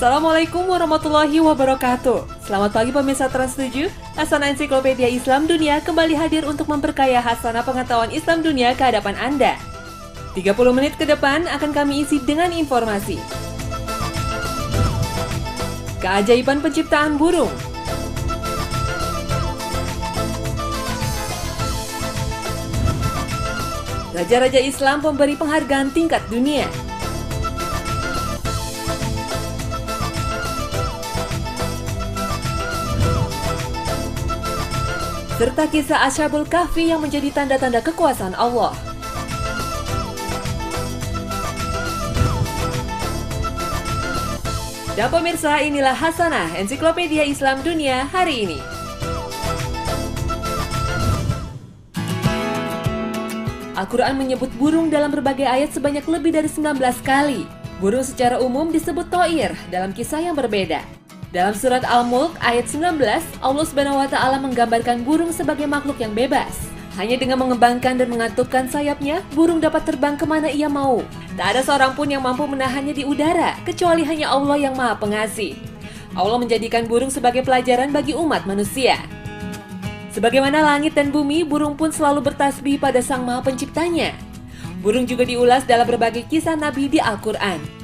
Assalamualaikum warahmatullahi wabarakatuh. Selamat pagi pemirsa Trans7. Hasanah Ensiklopedia Islam Dunia kembali hadir untuk memperkaya hasanah pengetahuan Islam dunia ke hadapan Anda. 30 menit ke depan akan kami isi dengan informasi keajaiban penciptaan burung, raja-raja Islam pemberi penghargaan tingkat dunia, serta kisah Ashabul Kahfi yang menjadi tanda-tanda kekuasaan Allah. Dan pemirsa, inilah Hasanah Ensiklopedia Islam Dunia hari ini. Al-Quran menyebut burung dalam berbagai ayat sebanyak lebih dari 19 kali. Burung secara umum disebut Thoir dalam kisah yang berbeda. Dalam surat Al-Mulk ayat 19, Allah SWT menggambarkan burung sebagai makhluk yang bebas. Hanya dengan mengembangkan dan mengatupkan sayapnya, burung dapat terbang kemana ia mau. Tak ada seorang pun yang mampu menahannya di udara, kecuali hanya Allah yang Maha Pengasih. Allah menjadikan burung sebagai pelajaran bagi umat manusia. Sebagaimana langit dan bumi, burung pun selalu bertasbih pada Sang Maha Penciptanya. Burung juga diulas dalam berbagai kisah Nabi di Al-Quran.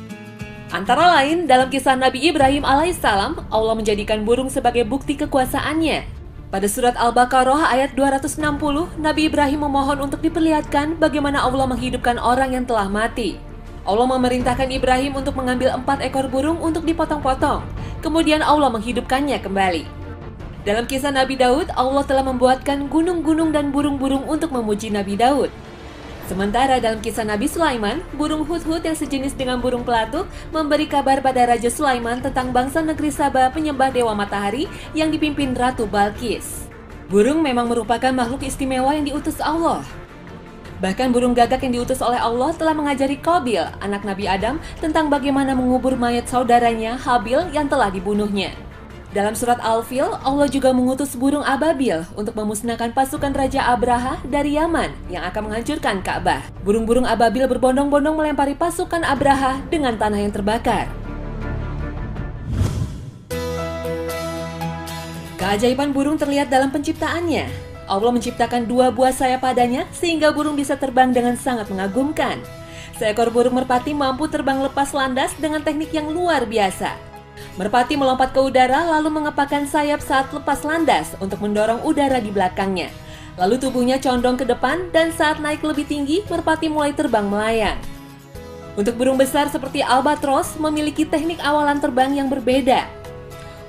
Antara lain, dalam kisah Nabi Ibrahim alaihissalam, Allah menjadikan burung sebagai bukti kekuasaannya. Pada surat Al-Baqarah ayat 260, Nabi Ibrahim memohon untuk diperlihatkan bagaimana Allah menghidupkan orang yang telah mati. Allah memerintahkan Ibrahim untuk mengambil 4 ekor burung untuk dipotong-potong. Kemudian Allah menghidupkannya kembali. Dalam kisah Nabi Daud, Allah telah membuatkan gunung-gunung dan burung-burung untuk memuji Nabi Daud. Sementara dalam kisah Nabi Sulaiman, burung hudhud yang sejenis dengan burung pelatuk memberi kabar pada Raja Sulaiman tentang bangsa negeri Saba penyembah dewa matahari yang dipimpin Ratu Balqis. Burung memang merupakan makhluk istimewa yang diutus Allah. Bahkan burung gagak yang diutus oleh Allah telah mengajari Qabil, anak Nabi Adam, tentang bagaimana mengubur mayat saudaranya Habil yang telah dibunuhnya. Dalam surat Al-Fil, Allah juga mengutus burung ababil untuk memusnahkan pasukan Raja Abraha dari Yaman yang akan menghancurkan Ka'bah. Burung-burung ababil berbondong-bondong melempari pasukan Abraha dengan tanah yang terbakar. Keajaiban burung terlihat dalam penciptaannya. Allah menciptakan 2 buah sayap padanya sehingga burung bisa terbang dengan sangat mengagumkan. Seekor burung merpati mampu terbang lepas landas dengan teknik yang luar biasa. Merpati melompat ke udara lalu mengepakkan sayap saat lepas landas untuk mendorong udara di belakangnya. Lalu tubuhnya condong ke depan dan saat naik lebih tinggi, merpati mulai terbang melayang. Untuk burung besar seperti albatros memiliki teknik awalan terbang yang berbeda.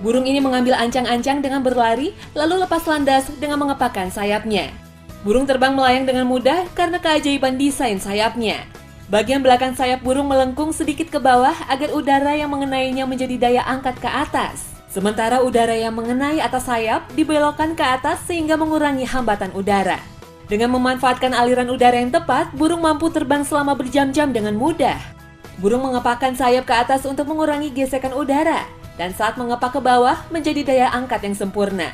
Burung ini mengambil ancang-ancang dengan berlari lalu lepas landas dengan mengepakkan sayapnya. Burung terbang melayang dengan mudah karena keajaiban desain sayapnya. Bagian belakang sayap burung melengkung sedikit ke bawah agar udara yang mengenainya menjadi daya angkat ke atas. Sementara udara yang mengenai atas sayap dibelokkan ke atas sehingga mengurangi hambatan udara. Dengan memanfaatkan aliran udara yang tepat, burung mampu terbang selama berjam-jam dengan mudah. Burung mengepakkan sayap ke atas untuk mengurangi gesekan udara, dan saat mengepak ke bawah menjadi daya angkat yang sempurna.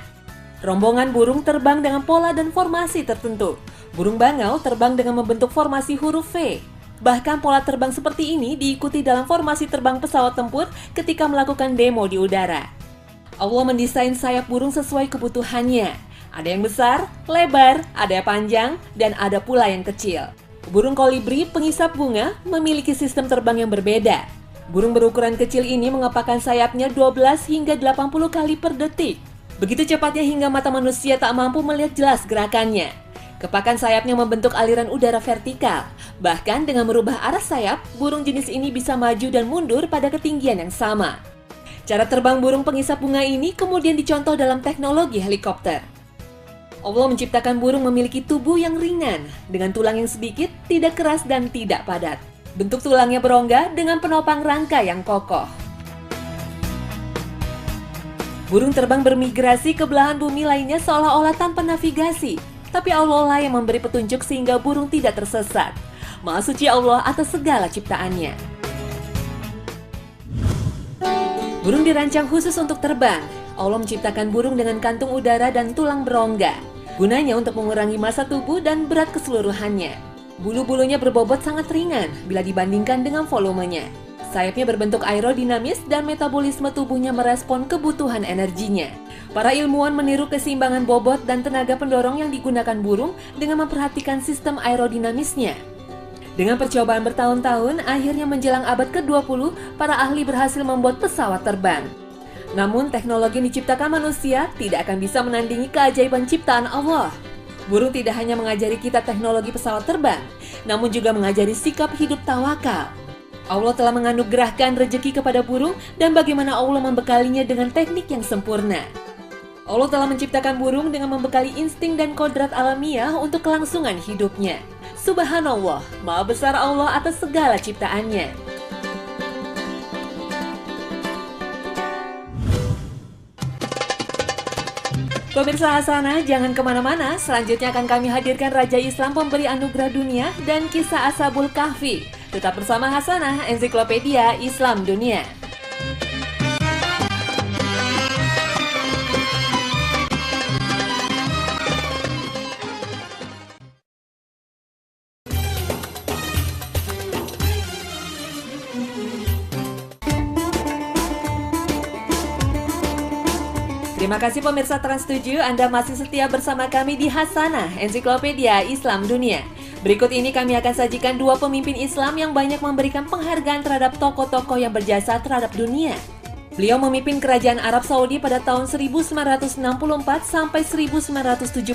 Rombongan burung terbang dengan pola dan formasi tertentu. Burung bangau terbang dengan membentuk formasi huruf V. Bahkan pola terbang seperti ini diikuti dalam formasi terbang pesawat tempur ketika melakukan demo di udara. Allah mendesain sayap burung sesuai kebutuhannya. Ada yang besar, lebar, ada yang panjang, dan ada pula yang kecil. Burung kolibri pengisap bunga memiliki sistem terbang yang berbeda. Burung berukuran kecil ini mengepakkan sayapnya 12 hingga 80 kali per detik. Begitu cepatnya hingga mata manusia tak mampu melihat jelas gerakannya. Kepakan sayapnya membentuk aliran udara vertikal. Bahkan dengan merubah arah sayap, burung jenis ini bisa maju dan mundur pada ketinggian yang sama. Cara terbang burung pengisap bunga ini kemudian dicontoh dalam teknologi helikopter. Allah menciptakan burung memiliki tubuh yang ringan, dengan tulang yang sedikit, tidak keras dan tidak padat. Bentuk tulangnya berongga dengan penopang rangka yang kokoh. Burung terbang bermigrasi ke belahan bumi lainnya seolah-olah tanpa navigasi. Tapi Allah lah yang memberi petunjuk sehingga burung tidak tersesat. Maha suci Allah atas segala ciptaannya. Burung dirancang khusus untuk terbang. Allah menciptakan burung dengan kantung udara dan tulang berongga. Gunanya untuk mengurangi massa tubuh dan berat keseluruhannya. Bulu-bulunya berbobot sangat ringan bila dibandingkan dengan volumenya. Sayapnya berbentuk aerodinamis dan metabolisme tubuhnya merespon kebutuhan energinya. Para ilmuwan meniru keseimbangan bobot dan tenaga pendorong yang digunakan burung dengan memperhatikan sistem aerodinamisnya. Dengan percobaan bertahun-tahun, akhirnya menjelang abad ke-20, para ahli berhasil membuat pesawat terbang. Namun, teknologi yang diciptakan manusia tidak akan bisa menandingi keajaiban ciptaan Allah. Burung tidak hanya mengajari kita teknologi pesawat terbang, namun juga mengajari sikap hidup tawakal. Allah telah menganugerahkan rezeki kepada burung dan bagaimana Allah membekalinya dengan teknik yang sempurna. Allah telah menciptakan burung dengan membekali insting dan kodrat alamiah untuk kelangsungan hidupnya. Subhanallah, Maha Besar Allah atas segala ciptaannya. Pemirsa Hasanah, jangan kemana-mana. Selanjutnya akan kami hadirkan Raja Islam pemberi anugerah dunia dan kisah Ashabul Kahfi. Tetap bersama Hasanah, Ensiklopedia Islam Dunia. Terima kasih pemirsa Trans 7, Anda masih setia bersama kami di Hasanah, Ensiklopedia Islam Dunia. Berikut ini kami akan sajikan dua pemimpin Islam yang banyak memberikan penghargaan terhadap tokoh-tokoh yang berjasa terhadap dunia. Beliau memimpin kerajaan Arab Saudi pada tahun 1964 sampai 1975.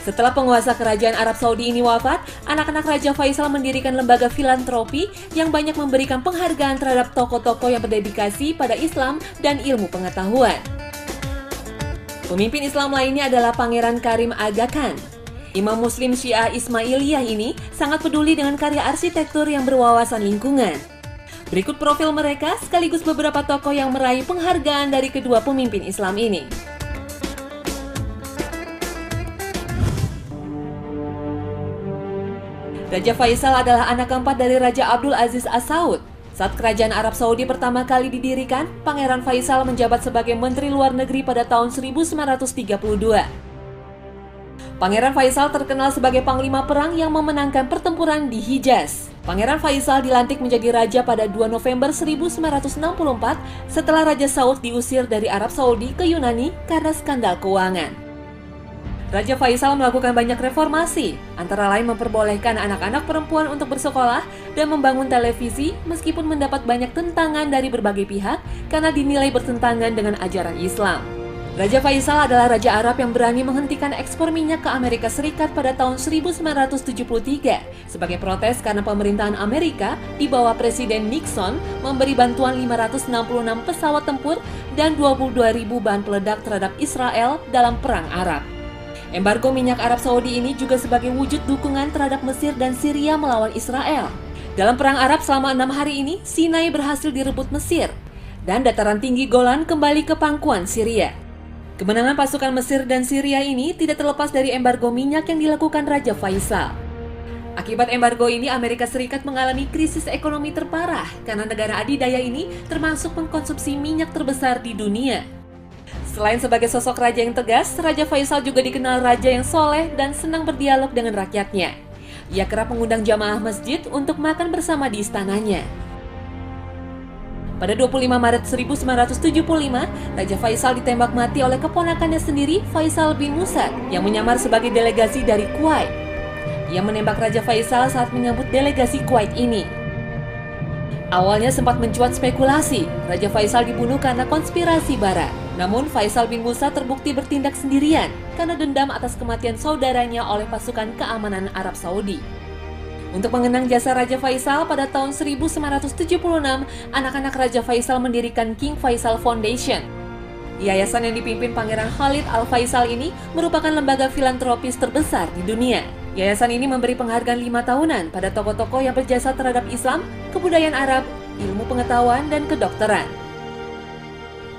Setelah penguasa kerajaan Arab Saudi ini wafat, anak-anak Raja Faisal mendirikan lembaga filantropi yang banyak memberikan penghargaan terhadap tokoh-tokoh yang berdedikasi pada Islam dan ilmu pengetahuan. Pemimpin Islam lainnya adalah Pangeran Karim Aga Khan. Imam Muslim Syiah Ismailiyah ini sangat peduli dengan karya arsitektur yang berwawasan lingkungan. Berikut profil mereka sekaligus beberapa tokoh yang meraih penghargaan dari kedua pemimpin Islam ini. Raja Faisal adalah anak keempat dari Raja Abdul Aziz As-Saud. Saat kerajaan Arab Saudi pertama kali didirikan, Pangeran Faisal menjabat sebagai Menteri Luar Negeri pada tahun 1932. Pangeran Faisal terkenal sebagai panglima perang yang memenangkan pertempuran di Hijaz. Pangeran Faisal dilantik menjadi raja pada 2 November 1964 setelah Raja Saud diusir dari Arab Saudi ke Yunani karena skandal keuangan. Raja Faisal melakukan banyak reformasi, antara lain memperbolehkan anak-anak perempuan untuk bersekolah dan membangun televisi meskipun mendapat banyak tentangan dari berbagai pihak karena dinilai bertentangan dengan ajaran Islam. Raja Faisal adalah Raja Arab yang berani menghentikan ekspor minyak ke Amerika Serikat pada tahun 1973 sebagai protes karena pemerintahan Amerika di bawah Presiden Nixon memberi bantuan 566 pesawat tempur dan 22.000 bahan peledak terhadap Israel dalam Perang Arab. Embargo minyak Arab Saudi ini juga sebagai wujud dukungan terhadap Mesir dan Syria melawan Israel. Dalam Perang Arab selama 6 hari ini, Sinai berhasil direbut Mesir dan dataran tinggi Golan kembali ke pangkuan Syria. Kemenangan pasukan Mesir dan Syria ini tidak terlepas dari embargo minyak yang dilakukan Raja Faisal. Akibat embargo ini, Amerika Serikat mengalami krisis ekonomi terparah karena negara adidaya ini termasuk pengkonsumsi minyak terbesar di dunia. Selain sebagai sosok raja yang tegas, Raja Faisal juga dikenal raja yang soleh dan senang berdialog dengan rakyatnya. Ia kerap mengundang jamaah masjid untuk makan bersama di istananya. Pada 25 Maret 1975, Raja Faisal ditembak mati oleh keponakannya sendiri, Faisal bin Musa, yang menyamar sebagai delegasi dari Kuwait. Ia menembak Raja Faisal saat menyambut delegasi Kuwait ini. Awalnya sempat mencuat spekulasi, Raja Faisal dibunuh karena konspirasi Barat. Namun Faisal bin Musa terbukti bertindak sendirian karena dendam atas kematian saudaranya oleh pasukan keamanan Arab Saudi. Untuk mengenang jasa Raja Faisal, pada tahun 1976, anak-anak Raja Faisal mendirikan King Faisal Foundation. Yayasan yang dipimpin Pangeran Khalid Al Faisal ini merupakan lembaga filantropis terbesar di dunia. Yayasan ini memberi penghargaan 5 tahunan pada tokoh-tokoh yang berjasa terhadap Islam, kebudayaan Arab, ilmu pengetahuan, dan kedokteran.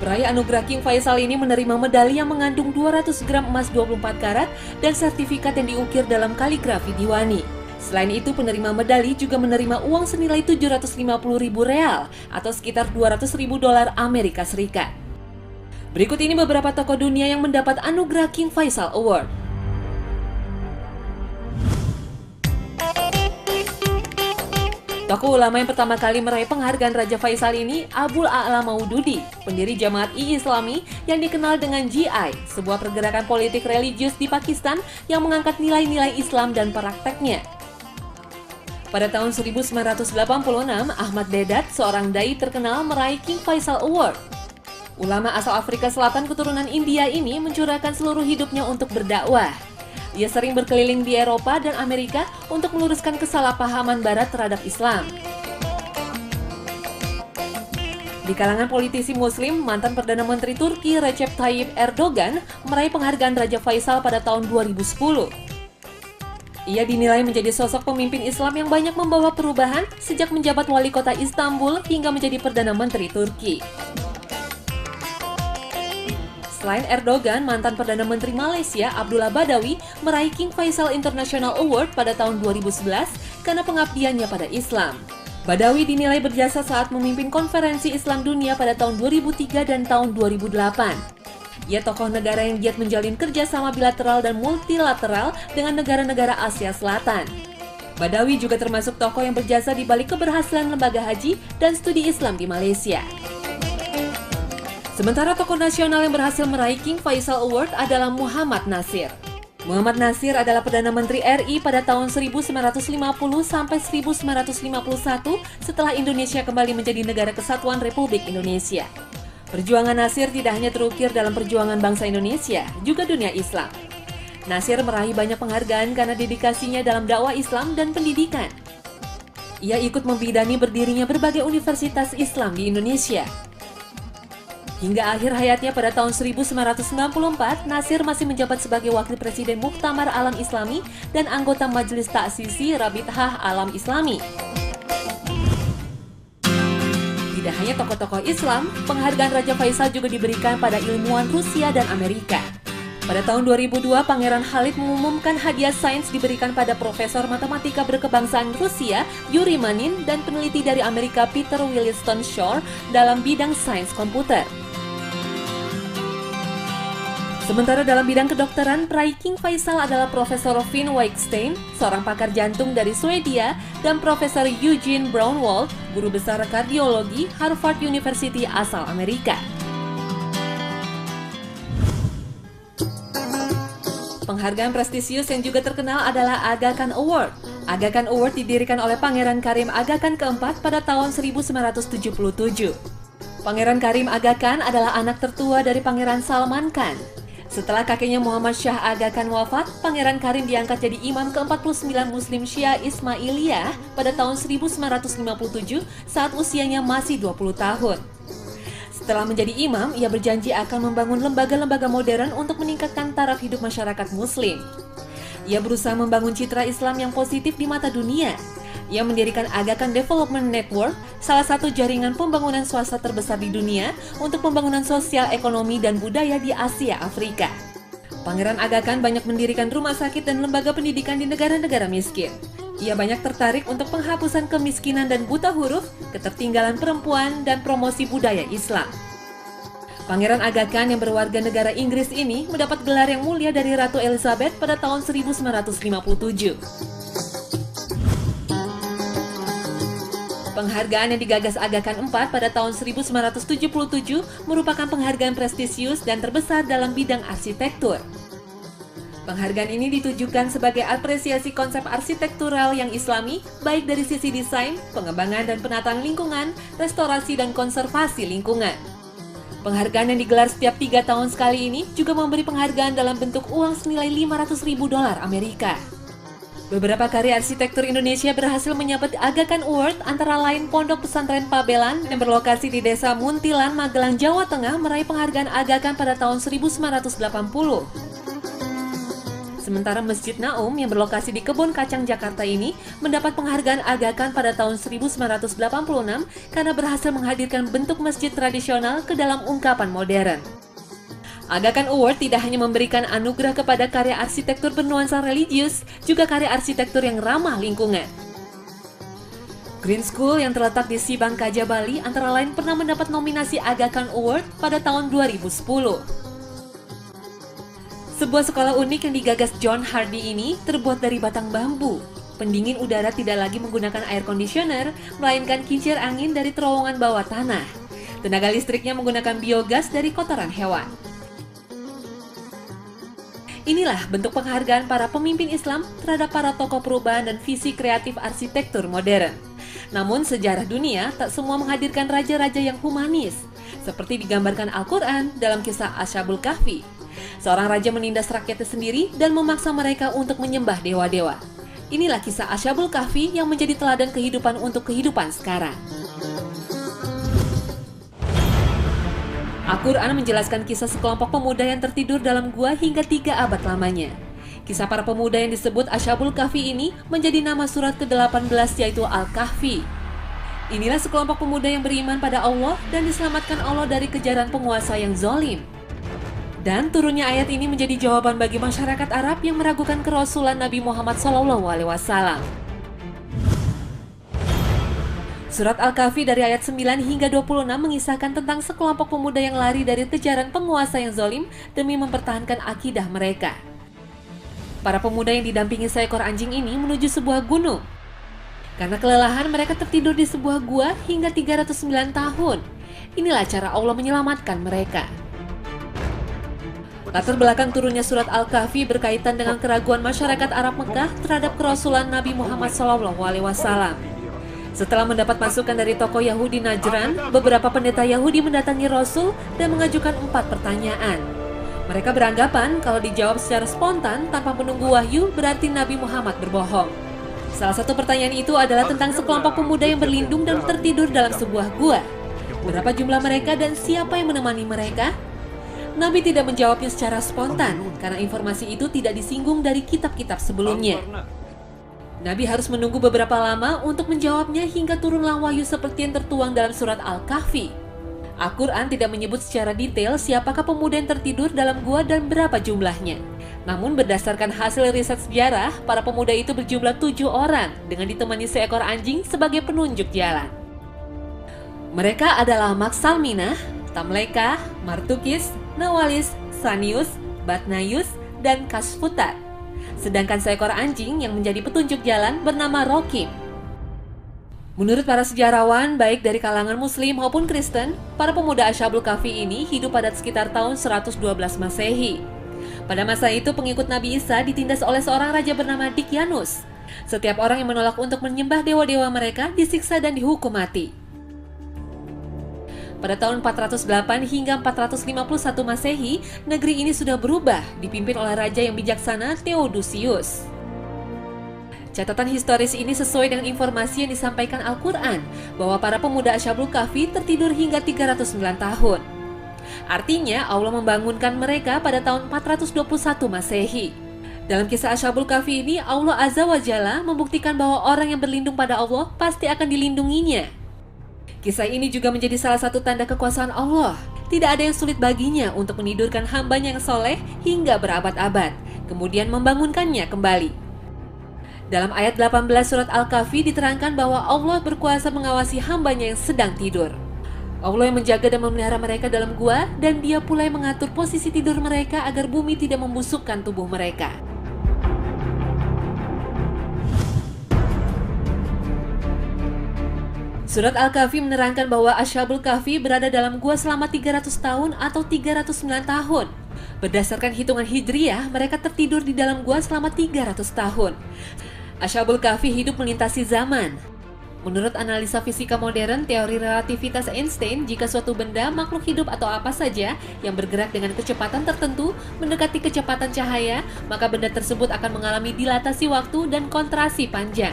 Peraih anugerah King Faisal ini menerima medali yang mengandung 200 gram emas 24 karat dan sertifikat yang diukir dalam kaligrafi diwani. Selain itu, penerima medali juga menerima uang senilai 750.000 real atau sekitar 200.000 dolar Amerika Serikat. Berikut ini beberapa tokoh dunia yang mendapat anugerah King Faisal Award. Tokoh ulama yang pertama kali meraih penghargaan Raja Faisal ini Abul A'la Maududi, pendiri Jamaat Islami yang dikenal dengan GI, sebuah pergerakan politik religius di Pakistan yang mengangkat nilai-nilai Islam dan prakteknya. Pada tahun 1986, Ahmad Deedat, seorang dai terkenal, meraih King Faisal Award. Ulama asal Afrika Selatan keturunan India ini mencurahkan seluruh hidupnya untuk berdakwah. Ia sering berkeliling di Eropa dan Amerika untuk meluruskan kesalahpahaman Barat terhadap Islam. Di kalangan politisi Muslim, mantan Perdana Menteri Turki Recep Tayyip Erdogan meraih penghargaan Raja Faisal pada tahun 2010. Ia dinilai menjadi sosok pemimpin Islam yang banyak membawa perubahan sejak menjabat wali kota Istanbul hingga menjadi Perdana Menteri Turki. Selain Erdogan, mantan Perdana Menteri Malaysia Abdullah Badawi meraih King Faisal International Award pada tahun 2011 karena pengabdiannya pada Islam. Badawi dinilai berjasa saat memimpin konferensi Islam dunia pada tahun 2003 dan tahun 2008. Ia tokoh negara yang giat menjalin kerjasama bilateral dan multilateral dengan negara-negara Asia Selatan. Badawi juga termasuk tokoh yang berjasa di balik keberhasilan lembaga haji dan studi Islam di Malaysia. Sementara tokoh nasional yang berhasil meraih King Faisal Award adalah Muhammad Nasir. Muhammad Nasir adalah Perdana Menteri RI pada tahun 1950 sampai 1951 setelah Indonesia kembali menjadi Negara Kesatuan Republik Indonesia. Perjuangan Nasir tidak hanya terukir dalam perjuangan bangsa Indonesia, juga dunia Islam. Nasir meraih banyak penghargaan karena dedikasinya dalam dakwah Islam dan pendidikan. Ia ikut membidani berdirinya berbagai universitas Islam di Indonesia. Hingga akhir hayatnya pada tahun 1994, Nasir masih menjabat sebagai Wakil Presiden Muktamar Alam Islami dan anggota Majelis Ta'sisi Rabithah Alam Islami. Tidak hanya tokoh-tokoh Islam, penghargaan Raja Faisal juga diberikan pada ilmuwan Rusia dan Amerika. Pada tahun 2002, Pangeran Khalid mengumumkan hadiah sains diberikan pada Profesor Matematika berkebangsaan Rusia, Yuri Manin, dan peneliti dari Amerika Peter Williston Shore dalam bidang sains komputer. Sementara dalam bidang kedokteran, peraih King Faisal adalah Profesor Finn Weikstein, seorang pakar jantung dari Swedia, dan Profesor Eugene Braunwald, guru besar kardiologi Harvard University asal Amerika. Penghargaan prestisius yang juga terkenal adalah Aga Khan Award. Aga Khan Award didirikan oleh Pangeran Karim Aga Khan keempat pada tahun 1977. Pangeran Karim Aga Khan adalah anak tertua dari Pangeran Salman Khan. Setelah kakeknya Muhammad Shah Aga Khan wafat, Pangeran Karim diangkat jadi imam ke-49 Muslim Syiah Ismailiyah pada tahun 1957 saat usianya masih 20 tahun. Setelah menjadi imam, ia berjanji akan membangun lembaga-lembaga modern untuk meningkatkan taraf hidup masyarakat Muslim. Ia berusaha membangun citra Islam yang positif di mata dunia. Ia mendirikan Aga Khan Development Network, salah satu jaringan pembangunan swasta terbesar di dunia untuk pembangunan sosial, ekonomi, dan budaya di Asia Afrika. Pangeran Aga Khan banyak mendirikan rumah sakit dan lembaga pendidikan di negara-negara miskin. Ia banyak tertarik untuk penghapusan kemiskinan dan buta huruf, ketertinggalan perempuan, dan promosi budaya Islam. Pangeran Aga Khan yang berwarga negara Inggris ini mendapat gelar yang mulia dari Ratu Elizabeth pada tahun 1957. Penghargaan yang digagas Aga Khan IV pada tahun 1977 merupakan penghargaan prestisius dan terbesar dalam bidang arsitektur. Penghargaan ini ditujukan sebagai apresiasi konsep arsitektural yang islami, baik dari sisi desain, pengembangan dan penataan lingkungan, restorasi dan konservasi lingkungan. Penghargaan yang digelar setiap 3 tahun sekali ini juga memberi penghargaan dalam bentuk uang senilai $500.000 Amerika. Beberapa karya arsitektur Indonesia berhasil menyabet Aga Khan Award, antara lain Pondok Pesantren Pabelan yang berlokasi di Desa Muntilan, Magelang, Jawa Tengah meraih penghargaan Aga Khan pada tahun 1980. Sementara Masjid Naum yang berlokasi di Kebon Kacang, Jakarta ini mendapat penghargaan Aga Khan pada tahun 1986 karena berhasil menghadirkan bentuk masjid tradisional ke dalam ungkapan modern. Aga Khan Award tidak hanya memberikan anugerah kepada karya arsitektur bernuansa religius, juga karya arsitektur yang ramah lingkungan. Green School yang terletak di Sibang Kaja, Bali antara lain pernah mendapat nominasi Aga Khan Award pada tahun 2010. Sebuah sekolah unik yang digagas John Hardy ini terbuat dari batang bambu. Pendingin udara tidak lagi menggunakan air conditioner, melainkan kincir angin dari terowongan bawah tanah. Tenaga listriknya menggunakan biogas dari kotoran hewan. Inilah bentuk penghargaan para pemimpin Islam terhadap para tokoh perubahan dan visi kreatif arsitektur modern. Namun sejarah dunia tak semua menghadirkan raja-raja yang humanis, seperti digambarkan Al-Quran dalam kisah Ashabul Kahfi. Seorang raja menindas rakyatnya sendiri dan memaksa mereka untuk menyembah dewa-dewa. Inilah kisah Ashabul Kahfi yang menjadi teladan kehidupan untuk kehidupan sekarang. Al-Quran menjelaskan kisah sekelompok pemuda yang tertidur dalam gua hingga 3 abad lamanya. Kisah para pemuda yang disebut Ashabul Kahfi ini menjadi nama surat ke-18 yaitu Al-Kahfi. Inilah sekelompok pemuda yang beriman pada Allah dan diselamatkan Allah dari kejaran penguasa yang zalim. Dan turunnya ayat ini menjadi jawaban bagi masyarakat Arab yang meragukan kerasulan Nabi Muhammad SAW. Surat Al-Kahfi dari ayat 9 hingga 26 mengisahkan tentang sekelompok pemuda yang lari dari kejaran penguasa yang zalim demi mempertahankan akidah mereka. Para pemuda yang didampingi seekor anjing ini menuju sebuah gunung. Karena kelelahan mereka tertidur di sebuah gua hingga 309 tahun. Inilah cara Allah menyelamatkan mereka. Latar belakang turunnya surat Al-Kahfi berkaitan dengan keraguan masyarakat Arab Mekah terhadap kerasulan Nabi Muhammad SAW. Setelah mendapat masukan dari tokoh Yahudi Najran, beberapa pendeta Yahudi mendatangi Rasul dan mengajukan 4 pertanyaan. Mereka beranggapan kalau dijawab secara spontan tanpa menunggu wahyu berarti Nabi Muhammad berbohong. Salah satu pertanyaan itu adalah tentang sekelompok pemuda yang berlindung dan tertidur dalam sebuah gua. Berapa jumlah mereka dan siapa yang menemani mereka? Nabi tidak menjawabnya secara spontan karena informasi itu tidak disinggung dari kitab-kitab sebelumnya. Nabi harus menunggu beberapa lama untuk menjawabnya hingga turunlah wahyu seperti yang tertuang dalam surat Al-Kahfi. Al-Quran tidak menyebut secara detail siapakah pemuda yang tertidur dalam gua dan berapa jumlahnya. Namun berdasarkan hasil riset sejarah, para pemuda itu berjumlah 7 orang dengan ditemani seekor anjing sebagai penunjuk jalan. Mereka adalah Maksalminah, Tamleka, Martukis, Nawalis, Sanius, Batnayus, dan Kasfutat. Sedangkan seekor anjing yang menjadi petunjuk jalan bernama Rokim. Menurut para sejarawan, baik dari kalangan Muslim maupun Kristen, para pemuda Ashabul Kahfi ini hidup pada sekitar tahun 112 Masehi. Pada masa itu, pengikut Nabi Isa ditindas oleh seorang raja bernama Dikyanus. Setiap orang yang menolak untuk menyembah dewa-dewa mereka disiksa dan dihukum mati. Pada tahun 408 hingga 451 Masehi, negeri ini sudah berubah, dipimpin oleh raja yang bijaksana Theodosius. Catatan historis ini sesuai dengan informasi yang disampaikan Al-Quran, bahwa para pemuda Ashabul Kahfi tertidur hingga 309 tahun. Artinya, Allah membangunkan mereka pada tahun 421 Masehi. Dalam kisah Ashabul Kahfi ini, Allah Azza wa Jalla membuktikan bahwa orang yang berlindung pada Allah pasti akan dilindunginya. Kisah ini juga menjadi salah satu tanda kekuasaan Allah. Tidak ada yang sulit baginya untuk menidurkan hambanya yang soleh hingga berabad-abad, kemudian membangunkannya kembali. Dalam ayat 18 surat Al-Kahfi diterangkan bahwa Allah berkuasa mengawasi hambanya yang sedang tidur. Allah yang menjaga dan memelihara mereka dalam gua, dan Dia pula yang mengatur posisi tidur mereka agar bumi tidak membusukkan tubuh mereka. Surat Al-Kahfi menerangkan bahwa Ashabul Kahfi berada dalam gua selama 300 tahun atau 309 tahun. Berdasarkan hitungan Hijriyah, mereka tertidur di dalam gua selama 300 tahun. Ashabul Kahfi hidup melintasi zaman. Menurut analisa fisika modern, teori relativitas Einstein, jika suatu benda, makhluk hidup atau apa saja yang bergerak dengan kecepatan tertentu mendekati kecepatan cahaya, maka benda tersebut akan mengalami dilatasi waktu dan kontrasi panjang.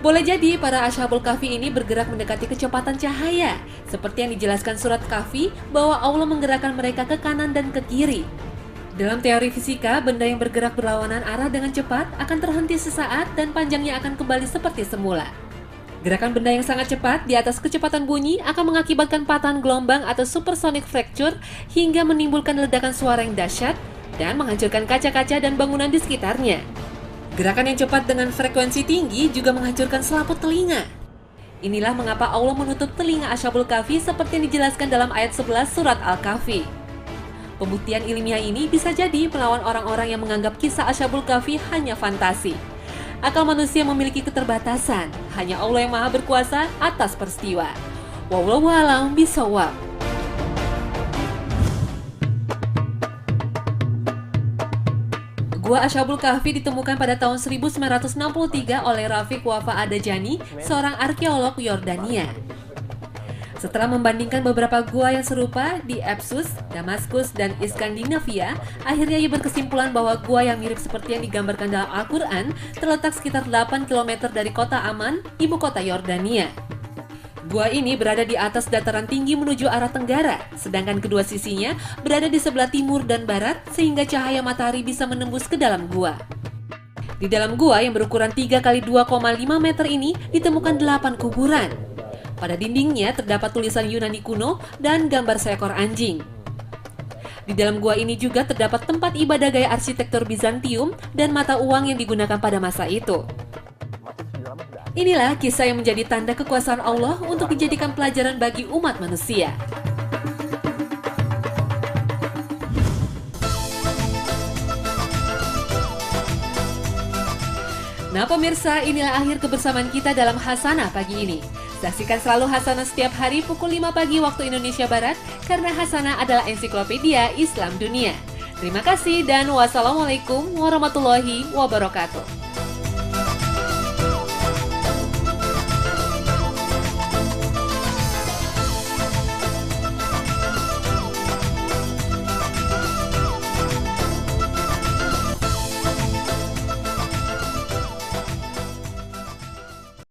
Boleh jadi para Ashabul Kahfi ini bergerak mendekati kecepatan cahaya, seperti yang dijelaskan surat Kahfi bahwa Allah menggerakkan mereka ke kanan dan ke kiri. Dalam teori fisika, benda yang bergerak berlawanan arah dengan cepat akan terhenti sesaat dan panjangnya akan kembali seperti semula. Gerakan benda yang sangat cepat di atas kecepatan bunyi akan mengakibatkan patahan gelombang atau supersonic fracture hingga menimbulkan ledakan suara yang dahsyat dan menghancurkan kaca-kaca dan bangunan di sekitarnya. Gerakan yang cepat dengan frekuensi tinggi juga menghancurkan selaput telinga. Inilah mengapa Allah menutup telinga Ashabul Kahfi seperti yang dijelaskan dalam ayat 11 surat Al-Kahfi. Pembuktian ilmiah ini bisa jadi melawan orang-orang yang menganggap kisah Ashabul Kahfi hanya fantasi. Akal manusia memiliki keterbatasan. Hanya Allah yang Maha Berkuasa atas peristiwa. Wallahu a'lam bishawab. Gua Ashabul Kahfi ditemukan pada tahun 1963 oleh Rafiq Wafa Adajani, seorang arkeolog Yordania. Setelah membandingkan beberapa gua yang serupa di Epsus, Damaskus, dan Iskandinavia, akhirnya ia berkesimpulan bahwa gua yang mirip seperti yang digambarkan dalam Al-Quran terletak sekitar 8 km dari kota Amman, ibu kota Yordania. Gua ini berada di atas dataran tinggi menuju arah tenggara, sedangkan kedua sisinya berada di sebelah timur dan barat sehingga cahaya matahari bisa menembus ke dalam gua. Di dalam gua yang berukuran 3 x 2,5 meter ini ditemukan 8 kuburan. Pada dindingnya terdapat tulisan Yunani kuno dan gambar seekor anjing. Di dalam gua ini juga terdapat tempat ibadah gaya arsitektur Bizantium dan mata uang yang digunakan pada masa itu. Inilah kisah yang menjadi tanda kekuasaan Allah untuk dijadikan pelajaran bagi umat manusia. Nah pemirsa, inilah akhir kebersamaan kita dalam Hasanah pagi ini. Saksikan selalu Hasanah setiap hari pukul 5 pagi waktu Indonesia Barat, karena Hasanah adalah ensiklopedia Islam dunia. Terima kasih dan wassalamualaikum warahmatullahi wabarakatuh.